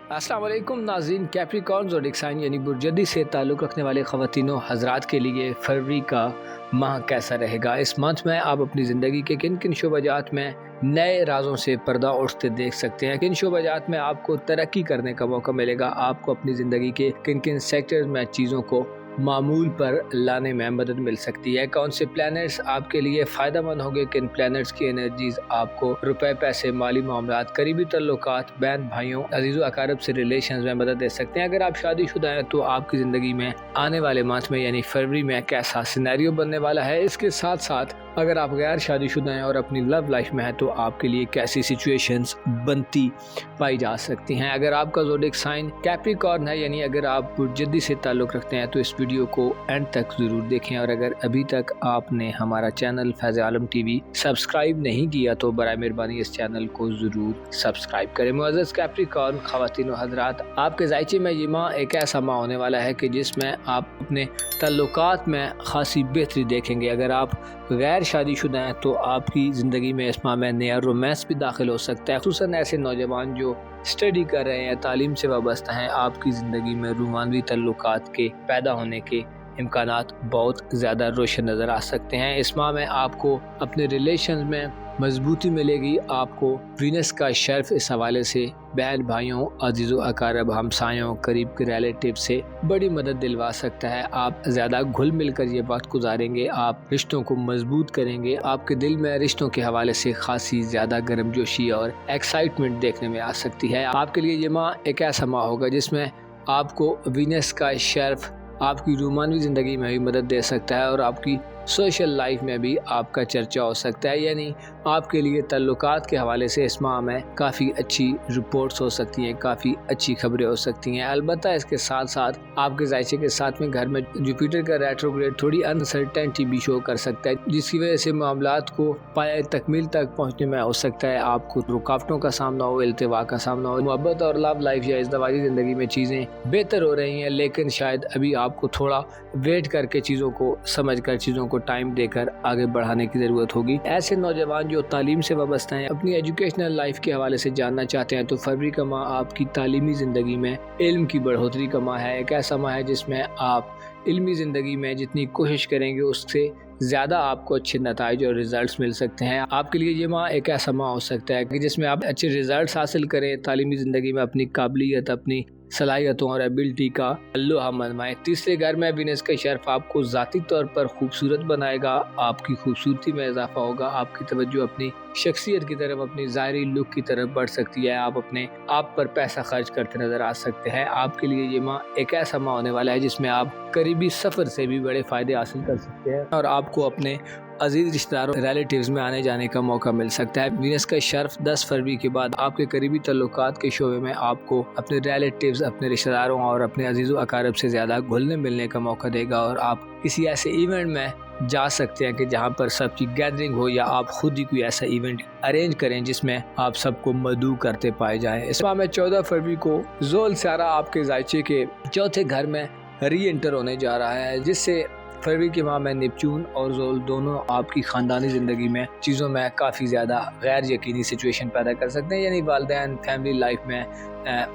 अस्सलाम वालेकुम नाज़रीन। कैप्रिकॉर्न ज़ोडिक साइन यानी बुर्जदी से ताल्लुक़ रखने वाले ख़वातीन व हज़रात के लिए फरवरी का माह कैसा रहेगा। इस मंथ में आप अपनी ज़िंदगी के किन किन शोबाजात में नए राज़ों से पर्दा उठते देख सकते हैं, किन शोबाजात में आपको तरक्की करने का मौका मिलेगा, आपको अपनी ज़िंदगी के किन किन सेक्टर्स में चीज़ों को मामूल पर लाने में मदद मिल सकती है, कौन से प्लैनेट्स आपके लिए फ़ायदेमंद होंगे, किन प्लैनेट्स की एनर्जीज आपको रुपए पैसे माली मामलात करीबी तल्लुकात बहन भाइयों अजीज़ अकारब से रिलेशन में मदद दे सकते हैं। अगर आप शादीशुदा हैं तो आपकी ज़िंदगी में आने वाले मंथ में यानी फरवरी में कैसा सिनेरियो बनने वाला है। इसके साथ साथ अगर आप गैर शादीशुदा हैं और अपनी लव लाइफ में हैं तो आपके लिए कैसी सिचुएशंस बनती पाई जा सकती हैं। अगर आपका ज़ोडिक साइन कैप्रिकॉर्न है यानी अगर आप बुर्जदी से ताल्लुक़ रखते हैं तो इस वीडियो को एंड तक ज़रूर देखें, और अगर अभी तक आपने हमारा चैनल फैज़ आलम टीवी सब्सक्राइब नहीं किया तो बराए मेहरबानी इस चैनल को ज़रूर सब्सक्राइब करें। मुअज़्ज़ज़ कैप्रिकॉर्न ख़वातीन व हज़रात, आपके ज़ायचे में ये माह एक ऐसा माह होने वाला है कि जिसमें आप अपने तल्लुकात में खासी बेहतरी देखेंगे। अगर आप गैर शादीशुदा हैं तो आपकी ज़िंदगी में इस माह में नया रोमांस भी दाखिल हो सकता है। ख़ुसूसन ऐसे नौजवान जो स्टडी कर रहे हैं, तालीम से वाबस्ता हैं, आपकी ज़िंदगी में रूमानवी तल्लुकात के पैदा होने के इम्कानात बहुत ज़्यादा रोशन नज़र आ सकते हैं। इस माह में आपको अपने रिलेशन में मजबूती मिलेगी। आपको वीनस का शर्फ इस हवाले से बहन भाइयों अजीज़ अकारब हमसायों करीब के रिलेटिव से बड़ी मदद दिलवा सकता है। आप ज़्यादा घुल मिल कर ये वक्त गुजारेंगे, आप रिश्तों को मजबूत करेंगे, आपके दिल में रिश्तों के हवाले से खासी ज़्यादा गर्मजोशी और एक्साइटमेंट देखने में आ सकती है। आपके लिए ये माह एक ऐसा माह होगा जिसमें आपको वीनस का शर्फ आपकी रूमानवी ज़िंदगी में भी मदद दे सकता है और आपकी सोशल लाइफ में भी आपका चर्चा हो सकता है। यानी आपके लिए तल्लुकात के हवाले से इस माह में काफ़ी अच्छी रिपोर्ट्स हो सकती हैं, काफ़ी अच्छी खबरें हो सकती हैं। अलबत्ता इसके साथ साथ आपके जायचे के साथ में घर में जुपिटर का रेट्रोग्रेड थोड़ी अनसर्टेनिटी भी शो कर सकता है, जिसकी वजह से मामलात को पाए तकमील तक पहुँचने में हो सकता है आपको रुकावटों का सामना हो, इल्तिवा का सामना हो। मोहब्बत और लव लाइफ या इज़्दवाजी ज़िंदगी में चीज़ें बेहतर हो रही हैं, लेकिन शायद अभी आपको थोड़ा वेट करके चीज़ों को समझ कर चीज़ों को टाइम देकर आगे बढ़ाने की ज़रूरत होगी। ऐसे नौजवान जो तालीम से वाबस्ता हैं, अपनी एजुकेशनल लाइफ के हवाले से जानना चाहते हैं तो फरवरी का माह आपकी तालीमी ज़िंदगी में इल्म की बढ़ोतरी का माह है। एक ऐसा माह है जिसमें आप इल्मी ज़िंदगी में जितनी कोशिश करेंगे उससे ज़्यादा आपको अच्छे नताइज और रिज़ल्ट्स मिल सकते हैं। आपके लिए ये माह एक ऐसा माह हो सकता है कि जिसमें आप अच्छे रिज़ल्ट्स हासिल करें, तालीमी ज़िंदगी में अपनी काबिलियत, अपनी सलाहियतों और एबिलिटी का लोहा मनवाएं। तीसरे घर में वीनस का शर्फ आपको ज़ाती तौर पर खूबसूरत बनाएगा, आपकी खूबसूरती में इजाफा होगा, आपकी तवज्जो अपनी शख्सियत की तरफ, अपनी ज़ाहिरी लुक की तरफ बढ़ सकती है, आप अपने आप पर पैसा खर्च करते नज़र आ सकते हैं। आपके लिए ये माह एक ऐसा माह होने वाला है जिसमें आप करीबी सफ़र से भी बड़े फ़ायदे हासिल कर सकते हैं और आपको अपने अजीज़ रिश्तेदारों रिलेटिव्स में आने जाने का मौका मिल सकता है। वीनस का शर्फ 10 फरवरी के बाद आपके करीबी तल्लुकात के शोबे में आपको अपने रिलेटिव्स, अपने रिश्तेदारों और अपने अजीज़ अकारब से ज़्यादा घुलने मिलने का मौका देगा और आप किसी ऐसे इवेंट में जा सकते हैं कि जहां पर सबकी गैदरिंग हो, या आप खुद ही कोई ऐसा इवेंट अरेंज करें जिसमें आप सबको मदऊ करते पाए जाएं। इस माह में 14 फरवरी को ज़ोल सारा आपके जायचे के चौथे घर में री एंटर होने जा रहा है, जिससे फरवरी के माह में नेपच्यून और ज़ोल दोनों आपकी ख़ानदानी ज़िंदगी में चीज़ों में काफ़ी ज़्यादा गैर यकीनी सिचुएशन पैदा कर सकते हैं। यानी वालिदैन, फैमिली लाइफ में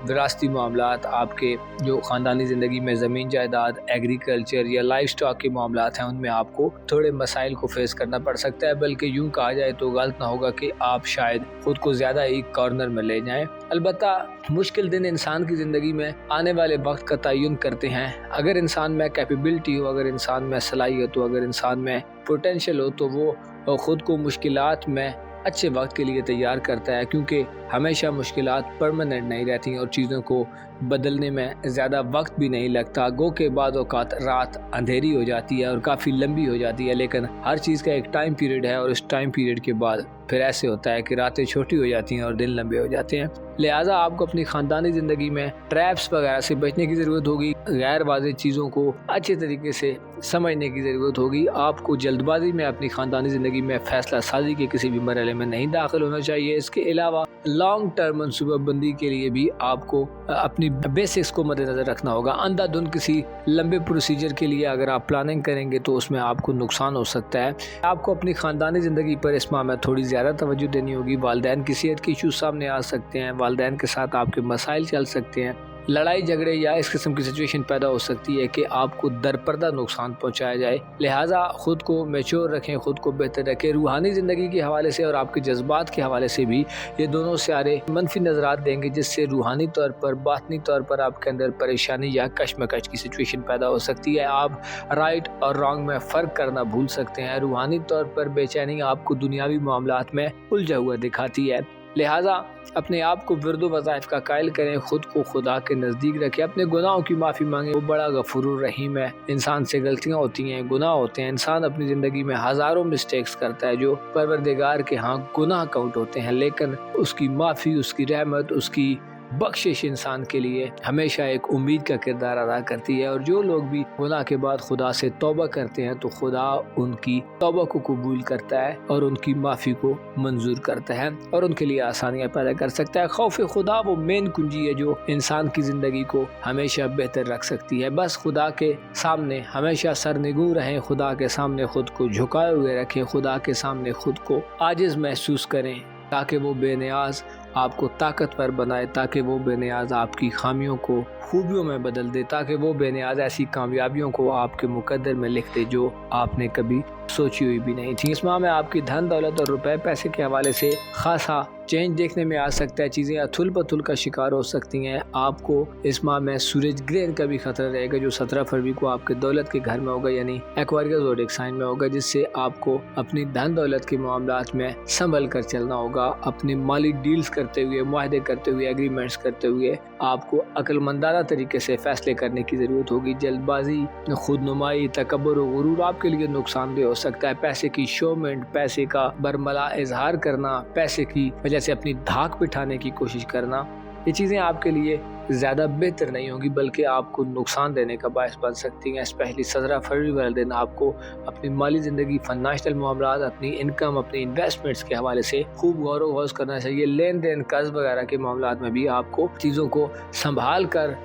विरासती मामलात, आपके जो ख़ानदानी ज़िंदगी में ज़मीन जायदाद, एग्रीकल्चर या लाइफ स्टॉक के मामलात हैं, उनमें आपको थोड़े मसाइल को फेस करना पड़ सकता है। बल्कि यूँ कहा जाए तो गलत ना होगा कि आप शायद ख़ुद को ज़्यादा ही कॉर्नर में ले जाएँ। अलबत्ता मुश्किल दिन इंसान की ज़िंदगी में आने वाले वक्त का तयन करते हैं। अगर इंसान में कैपेबिलिटी हो, अगर इंसान में सलाहियत हो, अगर इंसान में पोटेंशियल हो तो वो ख़ुद को मुश्किलात में अच्छे वक्त के लिए तैयार करता है, क्योंकि हमेशा मुश्किलात परमानेंट नहीं रहती और चीज़ों को बदलने में ज़्यादा वक्त भी नहीं लगता। गो के बाद औकात रात अंधेरी हो जाती है और काफ़ी लंबी हो जाती है, लेकिन हर चीज़ का एक टाइम पीरियड है और इस टाइम पीरियड के बाद फिर ऐसे होता है कि रातें छोटी हो जाती हैं और दिन लंबे हो जाते हैं। लिहाजा आपको अपनी ख़ानदानी ज़िंदगी में ट्रैप्स वगैरह से बचने की ज़रूरत होगी, गैर वाज़ेह चीज़ों को अच्छे तरीके से समझने की ज़रूरत होगी। आपको जल्दबाजी में अपनी ख़ानदानी ज़िंदगी में फ़ैसला साजी के किसी भी मरहले में नहीं दाखिल होना चाहिए। इसके अलावा लॉन्ग टर्म मनसूबाबंदी के लिए भी आपको अपनी اپنی बेसिक्स को मद्देनजर रखना होगा। अंधाधुंध किसी लंबे प्रोसीजर के लिए अगर आप प्लानिंग करेंगे तो उसमें आपको नुकसान हो सकता है। आपको अपनी ख़ानदानी ज़िंदगी पर इस माह में थोड़ी ज़्यादा तवज्जो देनी होगी। वालिदैन की सेहत के इशूज़ सामने आ सकते हैं, वालिदैन के साथ आपके मसाइल चल सकते हैं, लड़ाई झगड़े या इस किस्म की सिचुएशन पैदा हो सकती है कि आपको दरपर्दा नुकसान पहुंचाया जाए। लिहाजा ख़ुद को मैच्योर रखें, ख़ुद को बेहतर रखें। रूहानी ज़िंदगी के हवाले से और आपके जज्बात के हवाले से भी ये दोनों सियारे मनफी नज़रात देंगे, जिससे रूहानी तौर पर, बातनी तौर पर आपके अंदर परेशानी या कशमकश की सिचुएशन पैदा हो सकती है। आप राइट और रॉन्ग में फ़र्क करना भूल सकते हैं। रूहानी तौर पर बेचैनी आपको दुनियावी मामलात में उलझा हुआ दिखाती है। लिहाजा अपने आप को विर्द वज़ाइफ का कायल करें, ख़ुद को खुदा के नज़दीक रखें, अपने गुनाहों की माफ़ी मांगें। वो बड़ा गफूरुर रहीम है। इंसान से गलतियाँ होती हैं, गुनाह होते हैं। इंसान अपनी ज़िंदगी में हज़ारों मिस्टेक्स करता है जो परवरदिगार के यहाँ गुनाह काउंट होते हैं, लेकिन उसकी माफ़ी, उसकी रहमत, उसकी बख्शिश इंसान के लिए हमेशा एक उम्मीद का किरदार अदा करती है। और जो लोग भी गुनाह के बाद खुदा से तौबा करते हैं तो खुदा उनकी तौबा को कबूल करता है और उनकी माफ़ी को मंजूर करता है और उनके लिए आसानियाँ पैदा कर सकता है। खौफ खुदा वो मेन कुंजी है जो इंसान की ज़िंदगी को हमेशा बेहतर रख सकती है। बस खुदा के सामने हमेशा सरनिगू रहें, खुदा के सामने खुद को झुकाए हुए रखें, खुदा के सामने खुद को आजिज़ महसूस करें, ताकि वो बेनियाज आपको ताकतवर बनाए, ताकि वो बेनियाज आपकी खामियों को खूबियों में बदल दे, ताकि वो बेनियाज ऐसी कामयाबियों को आपके मुकद्दर में लिख दे जो आपने कभी सोची हुई भी नहीं थी। इस माह में आपकी धन दौलत और रुपए पैसे के हवाले से खासा चेंज देखने में आ सकता है। चीज़ें अथुल पथुल का शिकार हो सकती हैं। आपको इस माह में सूरज ग्रहण का भी खतरा रहेगा जो 17 फरवरी को आपके दौलत के घर में होगा, यानी एक्वारियस ज़ोडिएक साइन में होगा, जिससे आपको अपनी धन दौलत के मामलात में संभल कर चलना होगा। अपनी माली डील्स करते हुए, मुआहदे करते हुए, एग्रीमेंट्स करते हुए आपको अक्लमंदाना तरीके से फैसले करने की ज़रूरत होगी। जल्दबाजी, खुदनुमाई, तकब्बुर और गुरूर आपके लिए नुकसानदेह हो सकता है। पैसे की शोमेंट, पैसे का बरमला इजहार करना, पैसे की वजह से अपनी धाक बिठाने की कोशिश करना, ये चीज़ें आपके लिए ज़्यादा बेहतर नहीं होंगी बल्कि आपको नुकसान देने का बायस बन सकती हैं। स्पेशली 17 फरवरी वाले दिन आपको अपनी माली ज़िंदगी, फाइनेंशियल मामलात, अपनी इनकम, अपनी इन्वेस्टमेंट्स के हवाले से खूब गौर व गौस करना चाहिए। लेन देन, कर्ज वगैरह के मामलात में भी आपको चीज़ों को संभाल कर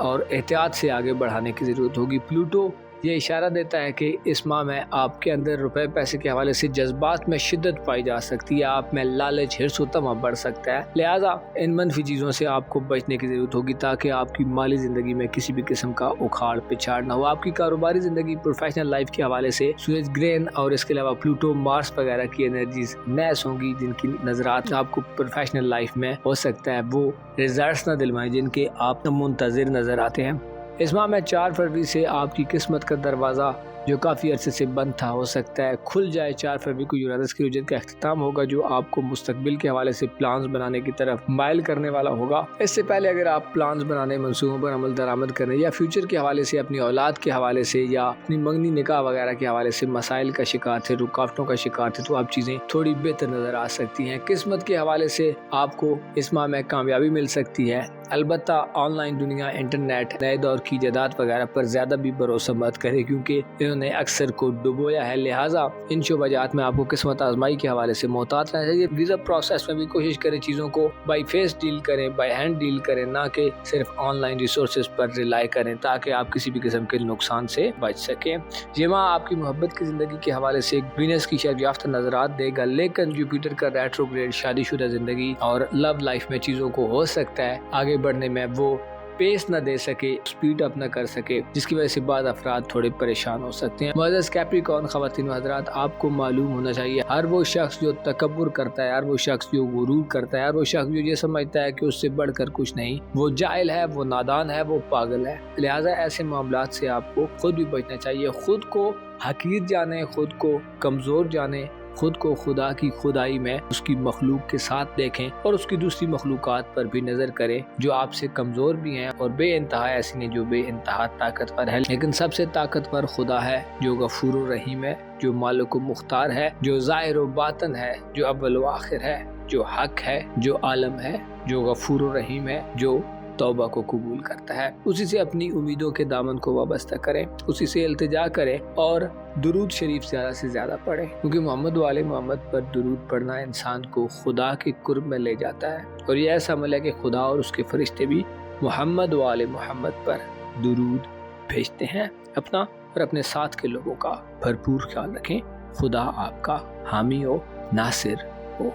और एहतियात से आगे बढ़ाने की ज़रूरत होगी। प्लूटो ये इशारा देता है कि इस माह में आपके अंदर रुपए पैसे के हवाले से जज्बात में शिद्दत पाई जा सकती है, आप में लालच, हिर्स व तमा बढ़ सकता है। लिहाजा इन मनफी चीज़ों से आपको बचने की ज़रूरत होगी ताकि आपकी माली ज़िंदगी में किसी भी किस्म का उखाड़ पिछाड़ ना हो। आपकी कारोबारी ज़िंदगी, प्रोफेशनल लाइफ के हवाले से सूरज ग्रहण और इसके अलावा प्लूटो, मार्स वगैरह की एनर्जीज नैस होंगी, जिनकी नजरात आपको प्रोफेशनल लाइफ में हो सकता है वो रिजल्ट्स ना दिलवाएं जिनके आप मुंतज़िर नज़र आते हैं। इस माह में 4 फरवरी से आपकी किस्मत का दरवाज़ा जो काफ़ी अरसे से बंद था हो सकता है खुल जाए। 4 फरवरी को यूरानस की रुजत का अख्तिताम होगा जो आपको मुस्तकबिल के हवाले से प्लान्स बनाने की तरफ माइल करने वाला होगा। इससे पहले अगर आप प्लान्स बनाने, मंसूबों पर अमल दरामद करने या फ्यूचर के हवाले से, अपनी औलाद के हवाले से या अपनी मंगनी निकाह वगैरह के हवाले से मसाइल का शिकार थे, रुकावटों का शिकार थे, तो आप चीज़ें थोड़ी बेहतर नज़र आ सकती हैं। किस्मत के हवाले से आपको इस माह में कामयाबी मिल सकती है। अलबत्ता ऑनलाइन दुनिया, इंटरनेट, नए दौर की जदाद वगैरह पर ज़्यादा भी भरोसा मत करें क्योंकि इन्होंने अक्सर को डुबोया है। लिहाजा इन शोबाजात में आपको किस्मत आजमाई के हवाले से मोहतात रहना चाहिए। वीज़ा प्रोसेस में भी कोशिश करें चीज़ों को बाई फेस डील करें, बाई हैंड डील करें, ना कि सिर्फ ऑनलाइन रिसोर्सेज पर रिलाई करें ताकि आप किसी भी किस्म के नुकसान से बच सकें। ये माह आपकी मोहब्बत की ज़िंदगी के हवाले से वीनस की शर्याफ्ता नजरात देगा, लेकिन जुपिटर का रेट्रोग्रेड शादीशुदा ज़िंदगी और लव लाइफ में चीज़ों को हो सकता है आगे बढ़ने में वो पेस न दे सके, स्पीड अप न कर सके, जिसकी वजह से बाद अफराद थोड़े परेशान हो सकते हैं। मुअज़्ज़ज़ कैप्रिकॉर्न ख़वातीन व हज़रात, आपको मालूम होना चाहिए हर वो शख्स जो तकब्बुर करता है, हर वो शख्स जो गुरूर करता है, हर वो शख्स जो ये समझता है कि उससे बढ़कर कुछ नहीं, वो जाहिल है, वो नादान है, वो पागल है। लिहाजा ऐसे मामलात से आपको खुद भी बचना चाहिए। खुद को हकीर जाने, खुद को कमज़ोर जाने, खुद को खुदा की खुदाई में उसकी मखलूक के साथ देखें और उसकी दूसरी मखलूकात पर भी नज़र करें जो आपसे कमज़ोर भी हैं और बेइंतहा ऐसी नहीं जो बेइंतहा ताकतवर है। लेकिन सबसे ताकतवर खुदा है जो गफूर रहीम है, जो मालिक मुख्तार है, जो ज़ाहिर व बातन है, जो अव्वल व आखिर है, जो हक है, जो आलम है, जो गफूर रहीम है, जो तौबा को कबूल करता है। उसी से अपनी उम्मीदों के दामन को वाबस्ता करें, उसी से इल्तिजा करें और दुरूद शरीफ ज़्यादा से ज़्यादा पढ़ें क्योंकि मोहम्मद वाले मोहम्मद पर दुरूद पढ़ना इंसान को खुदा के कुर्ब में ले जाता है और ये ऐसा अमल है कि खुदा और उसके फरिश्ते भी मोहम्मद वाले मोहम्मद पर दुरूद भेजते हैं। अपना और अपने साथ के लोगों का भरपूर ख्याल रखें। खुदा आपका हामी हो, नासिर हो।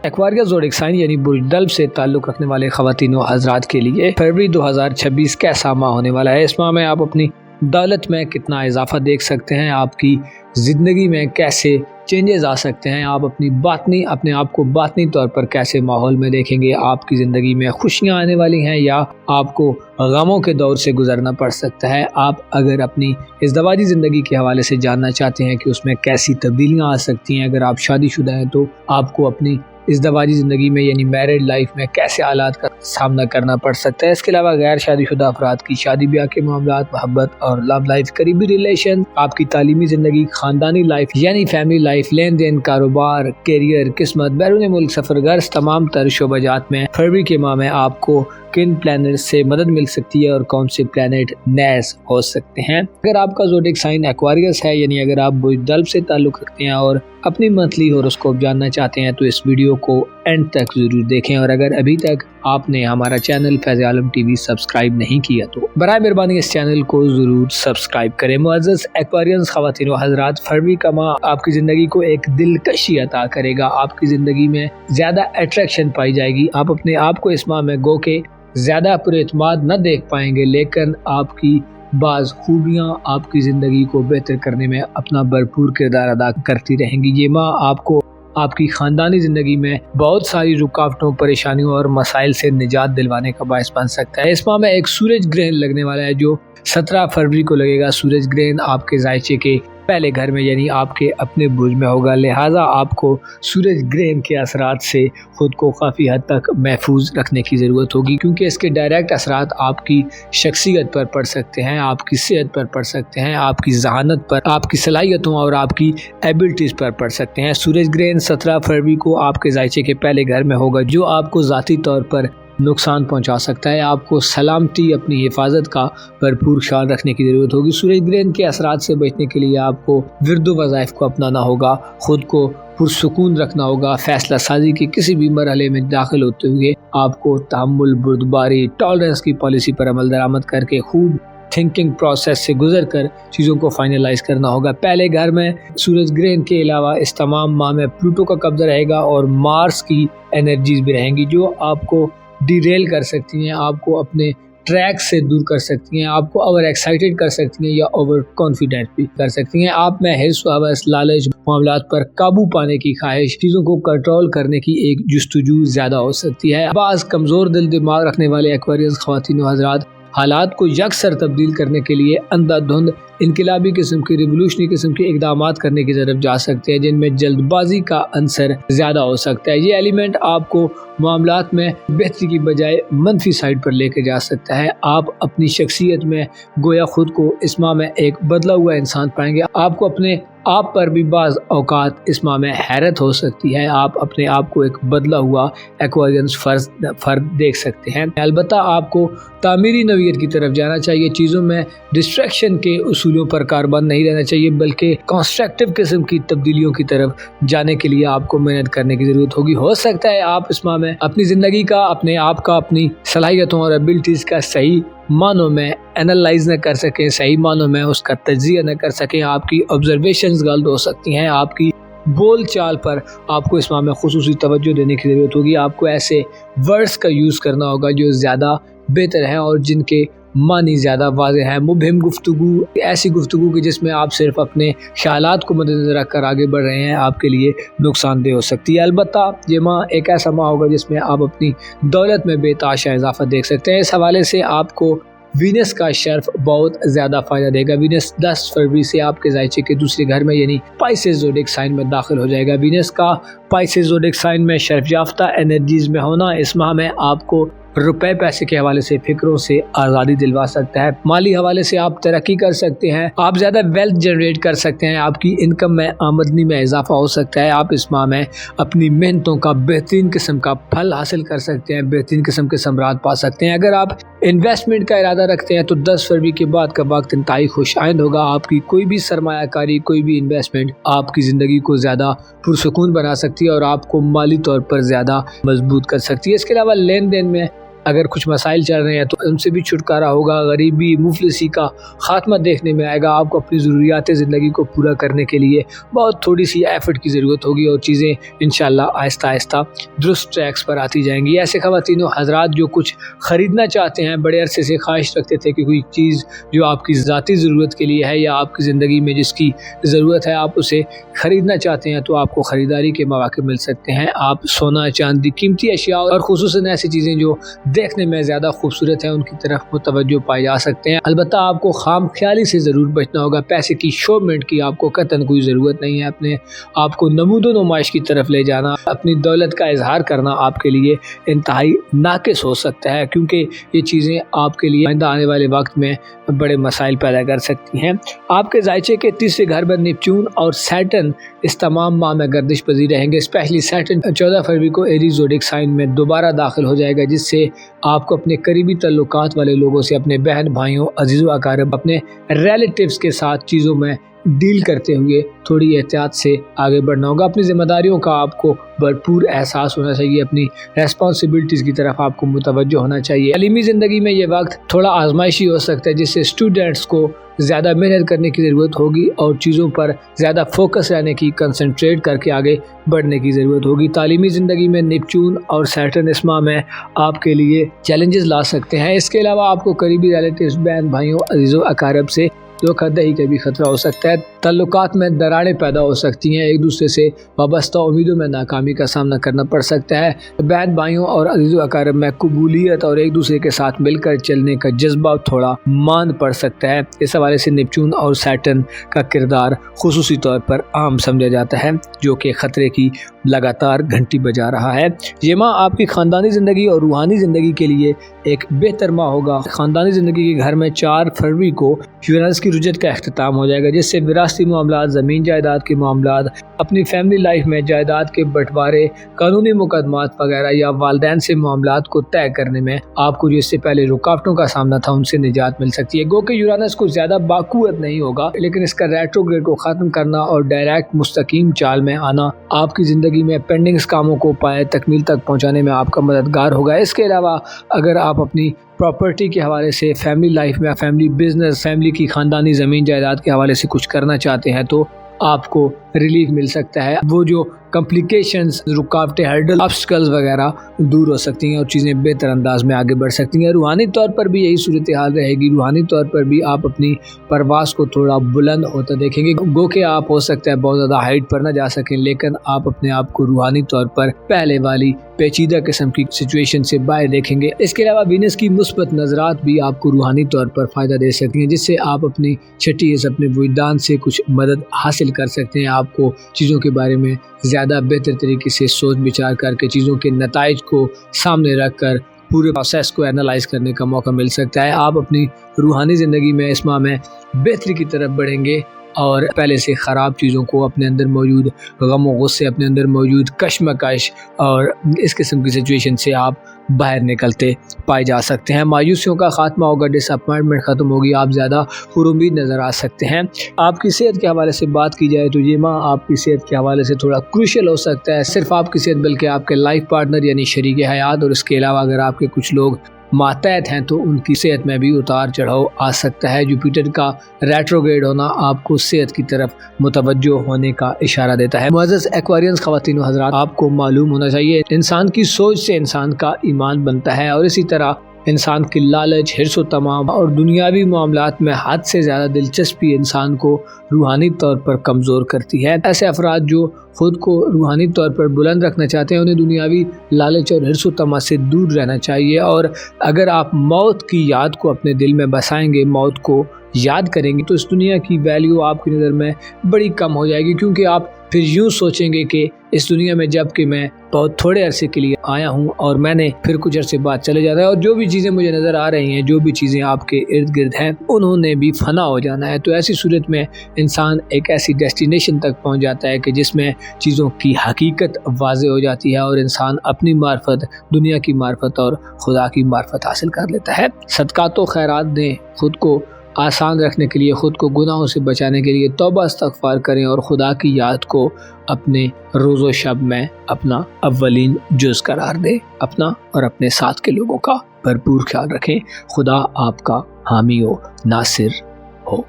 एक्वारियस ज़ोडिक साइन यानी बुर्ज दल्ब से ताल्लुक़ रखने वाले ख़वातीन व हज़रात के लिए फरवरी 2026 कैसा माह होने वाला है। इस माह में आप अपनी दौलत में कितना इजाफा देख सकते हैं, आपकी ज़िंदगी में कैसे चेंजेस आ सकते हैं, आप अपने आप को बातनी तौर पर कैसे माहौल में देखेंगे, आपकी ज़िंदगी में खुशियाँ आने वाली हैं या आपको गमों के दौर से गुजरना पड़ सकता है। आप अगर अपनी इज़दवाजी ज़िंदगी के हवाले से जानना चाहते हैं कि उसमें कैसी तब्दीलियाँ आ सकती हैं, अगर आप शादीशुदा हैं तो आपको अपनी इज़दवाजी ज़िंदगी में यानी मैरिड लाइफ में कैसे हालात का सामना करना पड़ सकता है। इसके अलावा गैर शादीशुदा अफराद की शादी ब्याह के मामलात, मोहब्बत और लव लाइफ, करीबी रिलेशन, आपकी तालीमी ज़िंदगी, ख़ानदानी लाइफ यानी फैमिली लाइफ, लेन देन, कारोबार, कैरियर, किस्मत, बैरून मुल्क सफ़र, गर्ज, तमाम तर शोबाजात में फरवरी के माह में आपको किन प्लैनेट से मदद मिल सकती है और कौन से प्लैनेट नैस हो सकते हैं। अगर आपका ज़ोडिक साइन एक्वारियस है यानी अगर आप बुर्ज दल्ब से ताल्लुक़ रखते हैं और अपनी मंथली हॉरोस्कोप जानना चाहते हैं तो इस वीडियो को एंड तक ज़रूर देखें। और अगर अभी तक आपने हमारा चैनल फैज़ आलम टीवी सब्सक्राइब नहीं किया तो बराए मेहरबानी इस चैनल को ज़रूर सब्सक्राइब करें। मुअज़्ज़ज़ एक्वारियस ख़वातीन व हज़रात, फरवरी का माह आपकी ज़िंदगी को एक दिलकशी अता करेगा। आपकी ज़िंदगी में ज़्यादा अट्रैक्शन पाई जाएगी। आप अपने आप को इस माह में गो के ज़्यादा पुरएतमाद न देख पाएंगे, लेकिन आपकी बाज़ खूबियाँ आपकी ज़िंदगी को बेहतर करने में अपना भरपूर किरदार अदा करती रहेंगी। ये माह आपको आपकी ख़ानदानी ज़िंदगी में बहुत सारी रुकावटों, परेशानियों और मसाइल से निजात दिलवाने का बायस बन सकता है। इस माह में एक सूरज ग्रहण लगने वाला है जो 17 फरवरी को लगेगा। सूरज ग्रहण आपके ज़ायचे के पहले घर में यानी आपके अपने बुर्ज में होगा, लिहाजा आपको सूरज ग्रहण के असरात से ख़ुद को काफ़ी हद तक महफूज रखने की ज़रूरत होगी, क्योंकि इसके डायरेक्ट असरात आपकी शख्सियत पर पड़ सकते हैं, आपकी सेहत पर पड़ सकते हैं, आपकी ज़हानत पर, आपकी सलाहियतों और आपकी एबिलिटीज़ पर पड़ सकते हैं। सूरज ग्रहण 17 फरवरी को आपके ज़ायचे के पहले घर में होगा जो आपको ज़ाती तौर पर नुकसान पहुंचा सकता है। आपको सलामती, अपनी हिफाजत का भरपूर ख्याल रखने की ज़रूरत होगी। सूरज ग्रहण के असरात से बचने के लिए आपको विर्दो वज़ाइफ को अपनाना होगा, ख़ुद को पुरसुकून रखना होगा। फ़ैसला साजी के किसी भी मरहले में दाखिल होते हुए आपको तहम्मुल, बुर्दबारी, टॉलरेंस की पॉलिसी पर अमल दरामद करके खूब थिंकिंग प्रोसेस से गुजर कर चीज़ों को फाइनलाइज करना होगा। पहले घर में सूरज ग्रहण के अलावा इस तमाम माह में प्लूटो का कब्जा रहेगा और मार्स की एनर्जीज भी रहेंगी जो आपको डिरेल कर सकती हैं, आपको अपने ट्रैक से दूर कर सकती हैं, आपको ओवर एक्साइटेड कर सकती हैं या ओवर कॉन्फिडेंट भी कर सकती हैं। आप में हिर्स, हवस, लालच, मामलात पर काबू पाने की ख्वाहिश, चीज़ों को कंट्रोल करने की एक जुस्तजू ज़्यादा हो सकती है। बाज़ कमज़ोर दिल दिमाग रखने वाले एक्वारियस ख़वातीन व हज़रात हालात को यकसर तब्दील करने के लिए अंधाधुंध इनकलाबी किस्म की, रिवोल्यूशनरी किस्म के इक़दामात करने की तरफ जा सकते हैं जिनमें जल्दबाजी का अंसर ज़्यादा हो सकता है। ये एलिमेंट आपको मामलात में बेहतरी की बजाय मनफी साइड पर लेके जा सकता है। आप अपनी शख्सियत में गोया खुद को इस माह में एक बदला हुआ इंसान पाएंगे। आपको अपने आप पर भी बाज़ औकात इस माह में हैरत हो सकती है। आप अपने आप को एक बदला हुआ एक्वारियस फ़र्द देख सकते हैं। अलबत्ता आपको तामीरी नौइयत की तरफ जाना चाहिए। चीज़ों में डिस्ट्रैक्शन के उसूलों पर कारबंद नहीं रहना चाहिए, बल्कि कंस्ट्रक्टिव किस्म की तब्दीलियों की तरफ जाने के लिए आपको मेहनत करने की ज़रूरत होगी। हो सकता है आप इस माह में अपनी ज़िंदगी का, अपने आप का, अपनी सलाहियतों और एबिलिटीज़ का सही मानों में एनालाइज न कर सकें, सही मानों में उसका तज्जिया न कर सकें। आपकी ऑब्जर्वेशंस गलत हो सकती हैं। आपकी बोल चाल पर आपको इस माह में खुसूसी तवज्जो देने की ज़रूरत होगी। आपको ऐसे वर्ड्स का यूज़ करना होगा जो ज़्यादा बेहतर हैं और जिनके मानी ज़्यादा वाज़ेह है। मुबहिम गुफ्तगू, ऐसी गुफ्तगू की जिसमें आप सिर्फ अपने ख्यालात को मद्देनज़र रखकर आगे बढ़ रहे हैं, आपके लिए नुकसानदेह हो सकती है। अलबत्ता ये माह एक ऐसा माह होगा जिसमें आप अपनी दौलत में बेताशा इजाफा देख सकते हैं। इस हवाले से आपको वीनस का शर्फ बहुत ज़्यादा फ़ायदा देगा। वीनस 10 फरवरी से आपके ज़ायचे के दूसरे घर में यानी पाइसेस ज़ोडिक साइन में दाखिल हो जाएगा। वीनस का स्पाइसेस ज़ोडिएक साइन में शर्फ याफ्ता एनर्जीज में होना इस माह में आपको रुपए पैसे के हवाले से फिक्रों से आज़ादी दिलवा सकता है। माली हवाले से आप तरक्की कर सकते हैं, आप ज़्यादा वेल्थ जनरेट कर सकते हैं, आपकी इनकम में आमदनी में इजाफा हो सकता है। आप इस माह में अपनी मेहनतों का बेहतरीन किस्म का फल हासिल कर सकते हैं, बेहतरीन किस्म के समरात पा सकते हैं। अगर आप इन्वेस्टमेंट का इरादा रखते हैं तो 10 फरवरी के बाद का वक्त इंतहाई खुशआइंद होगा। आपकी कोई भी सरमायाकारी, कोई भी इन्वेस्टमेंट आपकी ज़िंदगी को ज़्यादा पुरसुकून बना सकती है और आपको माली तौर पर ज़्यादा मजबूत कर सकती है। इसके अलावा लेन देन में अगर कुछ मसाइल चल रहे हैं तो उनसे भी छुटकारा होगा। गरीबी मुफलिसी का खात्मा देखने में आएगा। आपको अपनी ज़रूरियात ज़िंदगी को पूरा करने के लिए बहुत थोड़ी सी एफर्ट की ज़रूरत होगी और चीज़ें इंशाल्लाह आहिस्ता आहिस्ता दुरुस्त ट्रैक्स पर आती जाएंगी। ऐसे ख़वातीनो हज़रात जो कुछ ख़रीदना चाहते हैं, बड़े अरसे से ख्वाहिश रखते थे कि कोई चीज़ जो आपकी ज़ाती ज़रूरत के लिए है या आपकी ज़िंदगी में जिसकी ज़रूरत है आप उसे ख़रीदना चाहते हैं तो आपको ख़रीदारी के मौके मिल सकते हैं। आप सोना, चांदी, कीमती अशिया और ख़ुसूसन ऐसी चीज़ें जो देखने में ज़्यादा खूबसूरत है उनकी तरफ मुतवज्जो पाए जा सकते हैं। अलबत्ता आपको खाम ख्याली से ज़रूर बचना होगा। पैसे की शोमेंट की आपको कतन कोई ज़रूरत नहीं है। अपने आपको नमूदो नुमाइश की तरफ ले जाना, अपनी दौलत का इजहार करना आपके लिए इंतहाई नाकिस हो सकता है, क्योंकि ये चीज़ें आपके लिए आइंदा आने वाले वक्त में बड़े मसाइल पैदा कर सकती हैं। आपके जायचे के तीसरे घर पर नेपच्यून और सैटर्न इस तमाम माह में गर्दिश पजीर रहेंगे। स्पेशली सैटर्न 14 फरवरी को एरीज ज़ोडिएक साइन में दोबारा दाखिल हो जाएगा, जिससे आपको अपने करीबी ताल्लुकात वाले लोगों से, अपने बहन भाइयों, अजीज़ व अकारिब, अपने रिलेटिव्स के साथ चीज़ों में डील करते हुए थोड़ी एहतियात से आगे बढ़ना होगा। अपनी ज़िम्मेदारियों का आपको भरपूर एहसास होना चाहिए, अपनी रेस्पॉन्सिबिलिटीज़ की तरफ आपको मुतवज्जो होना चाहिए। तालीमी ज़िंदगी में ये वक्त थोड़ा आजमाइशी हो सकता है, जिससे स्टूडेंट्स को ज़्यादा मेहनत करने की ज़रूरत होगी और चीज़ों पर ज़्यादा फोकस रहने की, कंसंट्रेट करके आगे बढ़ने की ज़रूरत होगी। तालीमी ज़िंदगी में नेपच्यून और सैटर्न इस माह में आपके लिए चैलेंजेस ला सकते हैं। इसके अलावा आपको करीबी रिलेटिव्स, बहन भाइयों, अजीज़ों अकारिब से धोखाधड़ी का भी खतरा हो सकता है। ताल्लुकात में दरारें पैदा हो सकती हैं, एक दूसरे से वाबस्ता उम्मीदों में नाकामी का सामना करना पड़ सकता है। बहन भाइयों और अजीज़ अकारिब में कबूलियत और एक दूसरे के साथ मिलकर चलने का जज्बा थोड़ा मांद पड़ सकता है। इस हवाले से नेपच्यून और सैटर्न का किरदार खुसूसी तौर पर आम समझा जाता है, जो कि ख़तरे की लगातार घंटी बजा रहा है। ये माह आपकी ख़ानदानी ज़िंदगी और रूहानी ज़िंदगी के लिए एक बेहतर माह होगा। ख़ानदानी ज़िंदगी के घर में 4 फरवरी को यूरेनस की रुजत का अख्तिताम हो जाएगा, जिससे विरासती मामलात, ज़मीन जायदाद के मामलात, अपनी फैमिली लाइफ में जायदाद के बंटवारे, कानूनी मुकदमात वगैरह या वालदैन से मामलात को तय करने में आपको जो इससे पहले रुकावटों का सामना था उनसे निजात मिल सकती है। गो कि यूरेनस को ज़्यादा बाकुवत नहीं होगा, लेकिन इसका रेट्रोग्रेड को ख़त्म करना और डायरेक्ट मुस्तकीम चाल में आना आपकी ज़िंदगी में पेंडिंग्स कामों को पाए तकमील तक पहुँचाने में आपका मददगार होगा। इसके अलावा अगर आप अपनी प्रॉपर्टी के हवाले से, फैमिली लाइफ में, फैमिली बिजनेस, फैमिली की ख़ानदानी ज़मीन जायदाद के हवाले से कुछ करना चाहते हैं तो आपको रिलीफ मिल सकता है। वो जो कॉम्प्लिकेशंस, रुकावटें, हर्डल, ऑब्स्टिकल्स वगैरह दूर हो सकती हैं और चीज़ें बेहतर अंदाज में आगे बढ़ सकती हैं। रूहानी तौर पर भी यही सूरत हाल रहेगी। रूहानी तौर पर भी आप अपनी परवास को थोड़ा बुलंद होता देखेंगे। गो के आप हो सकता है बहुत ज़्यादा हाइट पर ना जा सकें, लेकिन आप अपने आप को रूहानी तौर पर पहले वाली पेचीदा किस्म की सिचुएशन से बाहर देखेंगे। इसके अलावा वीनस की मुस्बत नजरात भी आपको रूहानी तौर पर फ़ायदा दे सकती हैं, जिससे आप अपनी छठी हिस्स, अपने वजदान से कुछ मदद हासिल कर सकते हैं। आपको चीज़ों के बारे में ज़्यादा बेहतर तरीके से सोच विचार करके, चीज़ों के नताइज को सामने रख कर पूरे प्रोसेस को एनालाइज करने का मौका मिल सकता है। आप अपनी रूहानी ज़िंदगी में इस माह में बेहतरी की तरफ बढ़ेंगे और पहले से ख़राब चीज़ों को, अपने अंदर मौजूद गम और गुस्से, अपने अंदर मौजूद कश्मकश और इस किस्म की सिचुएशन से आप बाहर निकलते पाए जा सकते हैं। मायूसियों का खात्मा होगा, डिसअपॉइंटमेंट ख़त्म होगी, आप ज़्यादा पुरुमीद नज़र आ सकते हैं। आपकी सेहत के हवाले से बात की जाए तो ये माह आपकी सेहत के हवाले से थोड़ा क्रूशियल हो सकता है। सिर्फ आपकी सेहत बल्कि आपके लाइफ पार्टनर यानी शरीक हयात और इसके अलावा अगर आपके कुछ लोग मातहत हैं तो उनकी सेहत में भी उतार चढ़ाव आ सकता है। जुपिटर का रेट्रोग्रेड होना आपको सेहत की तरफ मुतवज्जो होने का इशारा देता है। मुअज़्ज़ज़ एक्वेरियंस ख़वातीन व हज़रात, आपको मालूम होना चाहिए इंसान की सोच से इंसान का ईमान बनता है और इसी तरह इंसान की लालच, हिर्स व तमाम और दुनियावी मामलात में हद से ज़्यादा दिलचस्पी इंसान को रूहानी तौर पर कमज़ोर करती है। ऐसे अफराद जो ख़ुद को रूहानी तौर पर बुलंद रखना चाहते हैं उन्हें दुनियावी लालच और हिर्स व तमा से दूर रहना चाहिए। और अगर आप मौत की याद को अपने दिल में बसाएंगे, मौत को याद करेंगे तो इस दुनिया की वैल्यू आपकी नज़र में बड़ी कम हो जाएगी, क्योंकि आप फिर यूँ सोचेंगे कि इस दुनिया में जब कि मैं बहुत थोड़े अरसे के लिए आया हूँ और मैंने फिर कुछ अरसे बाद चले जाना है, और जो भी चीज़ें मुझे नज़र आ रही हैं, जो भी चीज़ें आपके इर्द गिर्द हैं, उन्होंने भी फना हो जाना है। तो ऐसी सूरत में इंसान एक ऐसी डेस्टिनेशन तक पहुँच जाता है कि जिसमें चीज़ों की हकीकत वाज़ेह हो जाती है और इंसान अपनी मार्फत, दुनिया की मार्फत और खुदा की मार्फत हासिल कर लेता है। सदक़ात व खैरात दें, खुद को आसान रखने के लिए, ख़ुद को गुनाहों से बचाने के लिए तौबा इस्तग़फ़ार करें और खुदा की याद को अपने रोज़ो शब में अपना अव्वलीन जुज़ करार दें। अपना और अपने साथ के लोगों का भरपूर ख्याल रखें। खुदा आपका हामी हो, नासिर हो।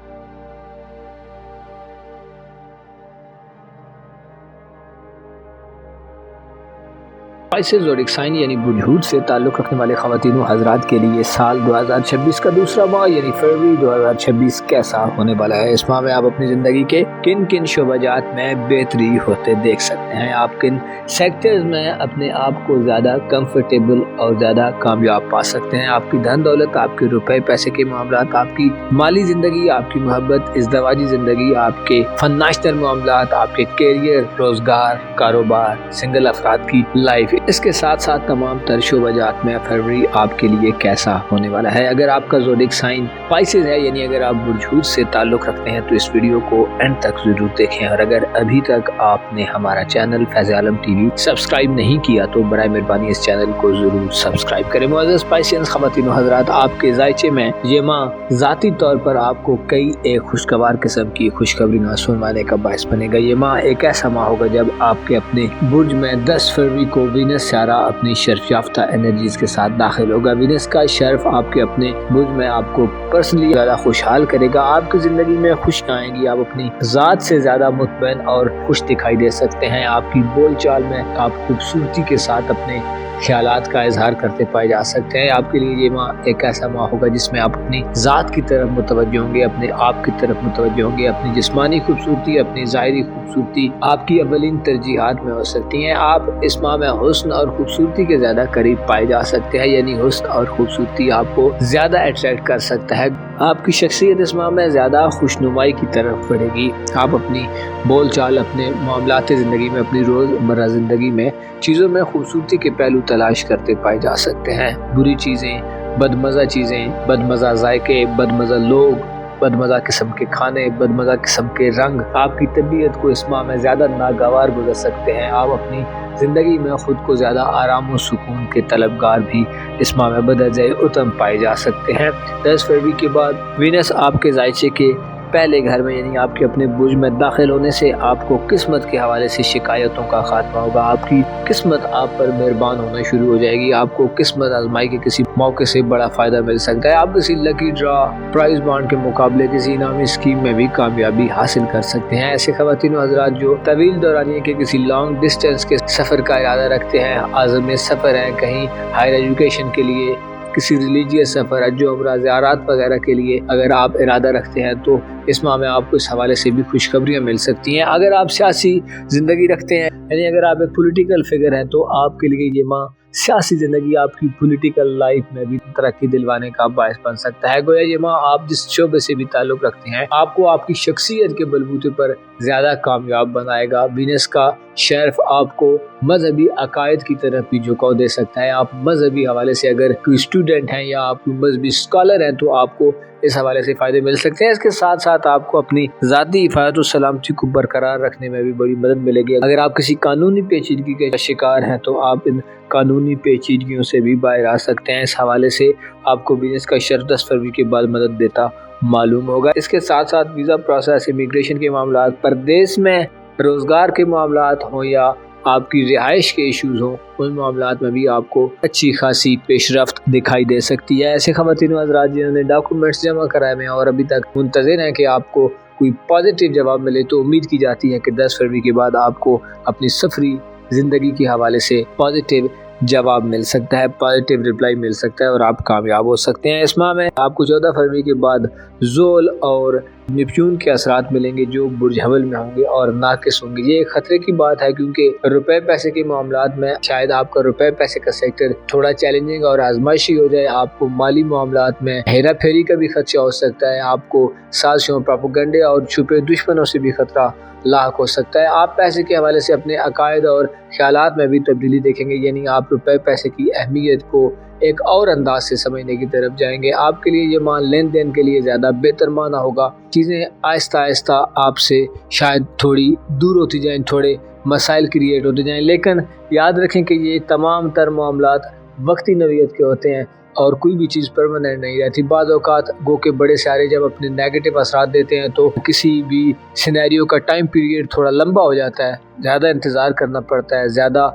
स्पाइसेस और एक्साइन यानी बुझूद से ताल्लुक़ रखने वाले ख़वातीन व हज़रात के लिए साल 2026 का दूसरा माह यानी फरवरी 2026 कैसा होने वाला है। इस माह में आप अपनी ज़िंदगी के किन किन शोबाजात में बेहतरी होते देख सकते हैं। आप किन सेक्टर्स में अपने आप को ज़्यादा कंफर्टेबल और ज़्यादा कामयाब पा सकते हैं। आपकी धन दौलत, आपके रुपए पैसे के मामलात, आपकी माली ज़िंदगी, आपकी मोहब्बत, इज़्दवाजी ज़िंदगी, आपके फनाशनल मामलात, आपके कैरियर, रोज़गार, कारोबार, सिंगल अफराद की लाइफ, इसके साथ साथ तमाम तर शोबाजात में फरवरी आपके लिए कैसा होने वाला है। अगर आपका ज़ोडिक साइन स्पाइसेस है, यानी अगर आप बुझूद से ताल्लुक़ रखते हैं, तो इस वीडियो को एंड तक ज़रूर देखें। और अगर अभी तक आपने हमारा चैनल फैज़ आलम टीवी सब्सक्राइब नहीं किया तो बराए मेहरबानी इस चैनल को ज़रूर सब्सक्राइब करें। मुअज़्ज़ज़ स्पाइसियंस ख़वातीन व हज़रात, आपके ज़ायचे में ये माह ज़ाती तौर पर आपको कई एक खुशगवार किस्म की खुशखबरी सुनवाने का बायस बनेगा। ये माह एक ऐसा माह होगा जब आपके अपने बुर्ज में 10 फरवरी को वीनस सितारा अपनी शर्फ याफ्ता एनर्जीज के साथ दाखिल होगा। वीनस का शर्फ आपके अपने बुर्ज में आपको पर्सनली ज़्यादा खुशहाल करेगा। आपकी ज़िंदगी में खुशियाँ आएंगी। आप अपनी ज़ात से ज़्यादा मुतमईन और खुश दिखाई दे सकते हैं। आपकी बोल चाल में आप खूबसूरती के साथ अपने ख्यालात का इजहार करते पाए जा सकते हैं। आपके लिए ये माह एक ऐसा माह होगा जिसमें आप अपनी ज़ात की तरफ मुतवज्जो होंगे, अपने आप की तरफ मुतवज्जो होंगे। अपनी जिस्मानी खूबसूरती, अपनी ज़ाहिरी खूबसूरती आपकी अव्वलीन तरजीहात में हो सकती हैं। आप इस माह में हुस्न और खूबसूरती के ज़्यादा करीब पाए जा सकते हैं, यानी हुस्न और खूबसूरती आपको ज़्यादा अट्रैक्ट कर सकता है। आपकी शख्सियत इस माह में ज़्यादा खुशनुमाई की तरफ बढ़ेगी। आप अपनी बोल चाल, अपने मामलात ज़िंदगी में, अपनी रोज़मर्रा ज़िंदगी में चीज़ों में खूबसूरती के पहलू तलाश करते पाए जा सकते हैं। बुरी चीज़ें, बदमज़ा चीज़ें, बदमज़ा जायके, बदमज़ा लोग, बदमज़ा किस्म के खाने, बदमज़ा किस्म के रंग आपकी तबीयत को इस माह में ज़्यादा नागवार गुजर सकते हैं। आप अपनी ज़िंदगी में ख़ुद को ज़्यादा आराम और सुकून के तलबगार भी इस माह में बदरजे उतम पाए जा सकते हैं। 10 फरवरी के बाद वीनस आपके ज़ायचे के पहले घर में यानी आपके अपने बुर्ज में दाखिल होने से आपको किस्मत के हवाले से शिकायतों का खात्मा होगा। आपकी किस्मत आप पर मेहरबान होना शुरू हो जाएगी। आपको किस्मत आजमाई के किसी मौके से बड़ा फ़ायदा मिल सकता है। आप किसी लकी ड्रा, प्राइज बॉन्ड के मुकाबले किसी इनामी स्कीम में भी कामयाबी हासिल कर सकते हैं। ऐसे ख़वातीन हज़रात जो तवील दौरानिए के किसी लॉन्ग डिस्टेंस के सफ़र का इरादा रखते हैं, आज़म सफ़र है, कहीं हायर एजुकेशन के लिए, किसी रिलीजियस सफ़र, हज उम्रा, ज़ियारत वगैरह के लिए अगर आप इरादा रखते हैं तो इस माह में आपको इस हवाले से भी खुशखबरियाँ मिल सकती हैं। अगर आप सियासी ज़िंदगी रखते हैं, यानी अगर आप एक पॉलिटिकल फिगर हैं, तो आपके लिए ये माह सियासी ज़िंदगी आपकी पॉलिटिकल लाइफ में भी तरक्की दिलवाने का बायस बन सकता है। गोया ये माह आप जिस शोबे से भी ताल्लुक़ रखते हैं, आपको आपकी शख्सियत के बलबूते पर ज़्यादा कामयाब बनाएगा। वीनस का शर्फ आपको मजहबी अकायद की तरफ भी झुकाव दे सकता है। आप मजहबी हवाले से अगर कोई स्टूडेंट हैं या आप कोई मजहबी स्कॉलर हैं तो आपको इस हवाले से फ़ायदे मिल सकते हैं। इसके साथ साथ आपको अपनी ज़ाती हिफाज़त और सलामती को बरकरार रखने में भी बड़ी मदद मिलेगी। अगर आप किसी कानूनी पेचीदगी के शिकार हैं तो आप इन कानूनी पेचीदगियों से भी बाहर आ सकते हैं। इस हवाले से आपको बिजनेस का शर्फ 10 फरवरी के बाद मदद देता मालूम होगा। इसके साथ साथ वीज़ा प्रोसेस, इमिग्रेशन के मामला, परदेश में रोज़गार के मामलात हों या आपकी रिहाइश के इश्यूज़ हों, उन मामलात में भी आपको अच्छी खासी पेशरफ्त दिखाई दे सकती है। ऐसे ख़वातीन हज़रात जिन्होंने डॉक्यूमेंट्स जमा कराए हैं और अभी तक मुंतज़िर हैं कि आपको कोई पॉजिटिव जवाब मिले, तो उम्मीद की जाती है कि 10 फरवरी के बाद आपको अपनी सफरी ज़िंदगी के हवाले से पॉजिटिव जवाब मिल सकता है, पॉजिटिव रिप्लाई मिल सकता है और आप कामयाब हो सकते हैं। इस माह में आपको 14 फरवरी के बाद ज़ोल और نیپچون کے اثرات ملیں گے جو برج حمل میں ہوں گے اور ناقص ہوں گے۔ یہ ایک خطرے کی بات ہے کیونکہ روپے پیسے کے معاملات میں شاید آپ کا روپے پیسے کا سیکٹر تھوڑا چیلنجنگ اور آزمائشی ہو جائے۔ آپ کو مالی معاملات میں ہیرا پھیری کا بھی خدشہ ہو سکتا ہے، آپ کو سازشوں، پروپیگنڈے اور چھپے دشمنوں سے بھی خطرہ لاحق ہو سکتا ہے۔ آپ پیسے کے حوالے سے اپنے عقائد اور خیالات میں بھی تبدیلی دیکھیں گے، یعنی آپ روپے پیسے کی اہمیت کو ایک اور انداز سے سمجھنے کی طرف جائیں گے۔ آپ کے لیے یہ ماہ لین دین کے لیے زیادہ بہتر معنی ہوگا۔ چیزیں آہستہ آہستہ آپ سے شاید تھوڑی دور ہوتی جائیں، تھوڑے مسائل کریٹ ہوتے جائیں، لیکن یاد رکھیں کہ یہ تمام تر معاملات وقتی نوعیت کے ہوتے ہیں اور کوئی بھی چیز پرماننٹ نہیں رہتی۔ بعض اوقات گو کے بڑے سارے جب اپنے نیگیٹو اثرات دیتے ہیں تو کسی بھی سینیریو کا ٹائم پیریڈ تھوڑا لمبا ہو جاتا ہے، زیادہ انتظار کرنا پڑتا ہے، زیادہ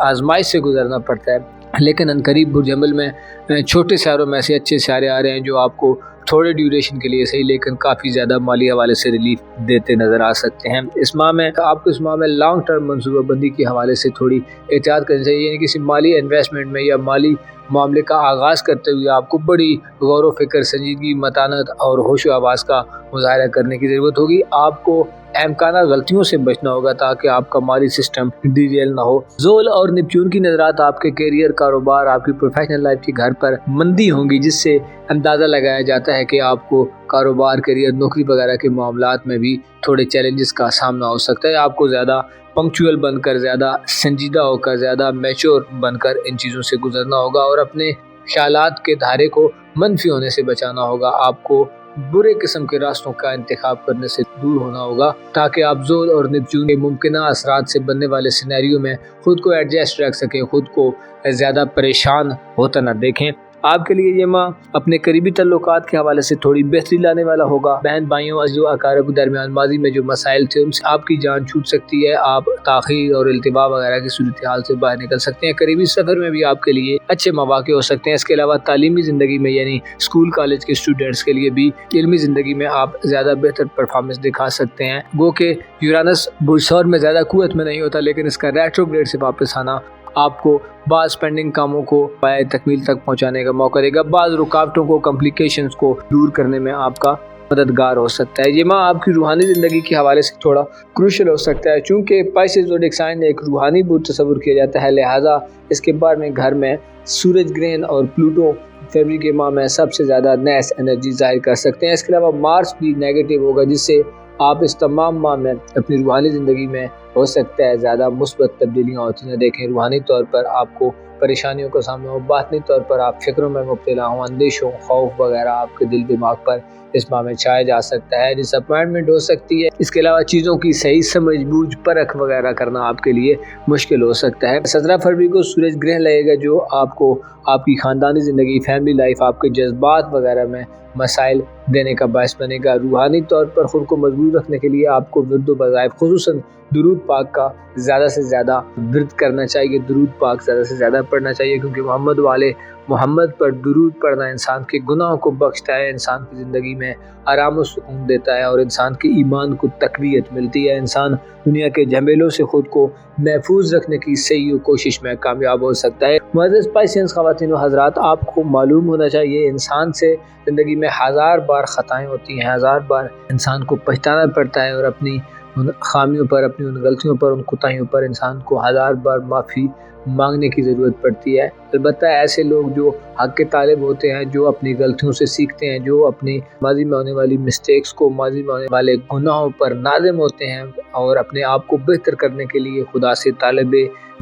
آزمائش سے گزرنا پڑتا ہے، لیکن عنقریب برج حمل میں چھوٹے سیاروں میں سے اچھے سیارے آ رہے ہیں جو آپ کو تھوڑے ڈیوریشن کے لیے صحیح لیکن کافی زیادہ مالی حوالے سے ریلیف دیتے نظر آ سکتے ہیں۔ اس ماہ میں آپ کو اس ماہ میں لانگ ٹرم منصوبہ بندی کے حوالے سے تھوڑی احتیاط کرنی چاہیے، یعنی کسی مالی انویسٹمنٹ میں یا مالی معاملے کا آغاز کرتے ہوئے آپ کو بڑی غور و فکر، سنجیدگی، متانت اور ہوش و حواس کا مظاہرہ کرنے کی ضرورت ہوگی۔ آپ کو امکانہ غلطیوں سے بچنا ہوگا تاکہ آپ کا مالی سسٹم ڈیریل نہ ہو۔ زول اور نیپچون کی نظرات آپ کے کیریئر، کاروبار، آپ کی پروفیشنل لائف کے گھر پر مندی ہوں گی، جس سے اندازہ لگایا جاتا ہے کہ آپ کو کاروبار، کیریئر، نوکری وغیرہ کے معاملات میں بھی تھوڑے چیلنجز کا سامنا ہو سکتا ہے۔ آپ کو زیادہ پنکچوئل بن کر، زیادہ سنجیدہ ہو کر، زیادہ میچور بن کر ان چیزوں سے گزرنا ہوگا اور اپنے خیالات کے دھارے کو منفی ہونے سے بچانا ہوگا۔ آپ کو برے قسم کے راستوں کا انتخاب کرنے سے دور ہونا ہوگا تاکہ آپ زول اور نیپچون کے ممکنہ اثرات سے بننے والے سینیریو میں خود کو ایڈجسٹ رکھ سکیں، خود کو زیادہ پریشان ہوتا نہ دیکھیں۔ آپ کے لیے یہ ماہ اپنے قریبی تعلقات کے حوالے سے تھوڑی بہتری لانے والا ہوگا۔ بہن بھائیوں، عزیزوں، اقارب کے درمیان ماضی میں جو مسائل تھے ان سے آپ کی جان چھوٹ سکتی ہے، آپ تاخیر اور التوا وغیرہ کی صورتحال سے باہر نکل سکتے ہیں۔ قریبی سفر میں بھی آپ کے لیے اچھے مواقع ہو سکتے ہیں۔ اس کے علاوہ تعلیمی زندگی میں، یعنی اسکول کالج کے اسٹوڈنٹس کے لیے بھی علمی زندگی میں آپ زیادہ بہتر پرفارمنس دکھا سکتے ہیں۔ گو کہ یورانس برج ثور میں زیادہ قوت میں نہیں ہوتا، لیکن اس کا ریٹروگریڈ سے واپس آنا آپ کو بعض پینڈنگ کاموں کو پائے تکمیل تک پہنچانے کا موقع دے گا، بعض رکاوٹوں کو، کمپلیکیشنز کو دور کرنے میں آپ کا مددگار ہو سکتا ہے۔ یہ ماہ آپ کی روحانی زندگی کے حوالے سے تھوڑا کروشل ہو سکتا ہے، چونکہ پائسز زوڈیک سائن ایک روحانی برج تصور کیا جاتا ہے، لہٰذا اس کے بارے میں گھر میں سورج گرہن اور پلوٹو فیبری کے ماہ میں سب سے زیادہ نیس انرجی ظاہر کر سکتے ہیں۔ اس کے علاوہ مارس بھی نیگیٹو ہوگا، جس سے آپ اس تمام ماہ میں اپنی روحانی زندگی میں ہو سکتا ہے زیادہ مثبت تبدیلیاں ہوتی ہیں۔ دیکھیں، روحانی طور پر آپ کو پریشانیوں کا سامنا ہو، باطنی طور پر آپ فکروں میں مبتلا ہوں، اندیشوں، خوف وغیرہ آپ کے دل دماغ پر اس ماہ میں چھایا جا سکتا ہے، ڈس اپوائنٹمنٹ ہو سکتی ہے۔ اس کے علاوہ چیزوں کی صحیح سمجھ بوجھ پرکھ وغیرہ کرنا آپ کے لیے مشکل ہو سکتا ہے۔ 17 فروری کو سورج گرہن لگے گا جو آپ کو آپ کی خاندانی زندگی، فیملی لائف، آپ کے جذبات وغیرہ میں مسائل دینے کا باعث بنے گا۔ روحانی طور پر خود کو مضبوط رکھنے کے لیے آپ کو ورد و وظائف، خصوصاً درود پاک کا زیادہ سے زیادہ ورد کرنا چاہیے، درود پاک زیادہ سے زیادہ پڑھنا چاہیے، کیونکہ محمد والے محمد پر درود پڑھنا انسان کے گناہوں کو بخشتا ہے، انسان کی زندگی میں آرام و سکون دیتا ہے اور انسان کے ایمان کو تقویت ملتی ہے۔ انسان دنیا کے جھمیلوں سے خود کو محفوظ رکھنے کی صحیح کوشش میں کامیاب ہو سکتا ہے۔ معزز پائسینس خواتین و حضرات، آپ کو معلوم ہونا چاہیے انسان سے زندگی میں ہزار بار خطائیں ہوتی ہیں، ہزار بار انسان کو پچھتانا پڑتا ہے اور اپنی ان خامیوں پر، اپنی ان غلطیوں پر، ان کوتاہیوں پر انسان کو ہزار بار معافی مانگنے کی ضرورت پڑتی ہے۔ البتہ ایسے لوگ جو حق کے طالب ہوتے ہیں، جو اپنی غلطیوں سے سیکھتے ہیں، جو اپنی ماضی میں ہونے والی مسٹیکس کو، ماضی میں ہونے والے گناہوں پر نادم ہوتے ہیں اور اپنے آپ کو بہتر کرنے کے لیے خدا سے طالب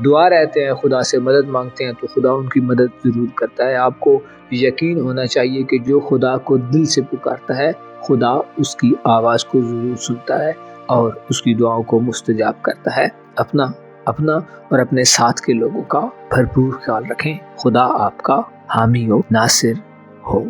دعا رہتے ہیں، خدا سے مدد مانگتے ہیں، تو خدا ان کی مدد ضرور کرتا ہے۔ آپ کو یقین ہونا چاہیے کہ جو خدا کو دل سے پکارتا ہے، خدا اس کی آواز کو ضرور سنتا ہے اور اس کی دعاؤں کو مستجاب کرتا ہے۔ اپنا اور اپنے ساتھ کے لوگوں کا بھرپور خیال رکھیں۔ خدا آپ کا حامی و ناصر ہو۔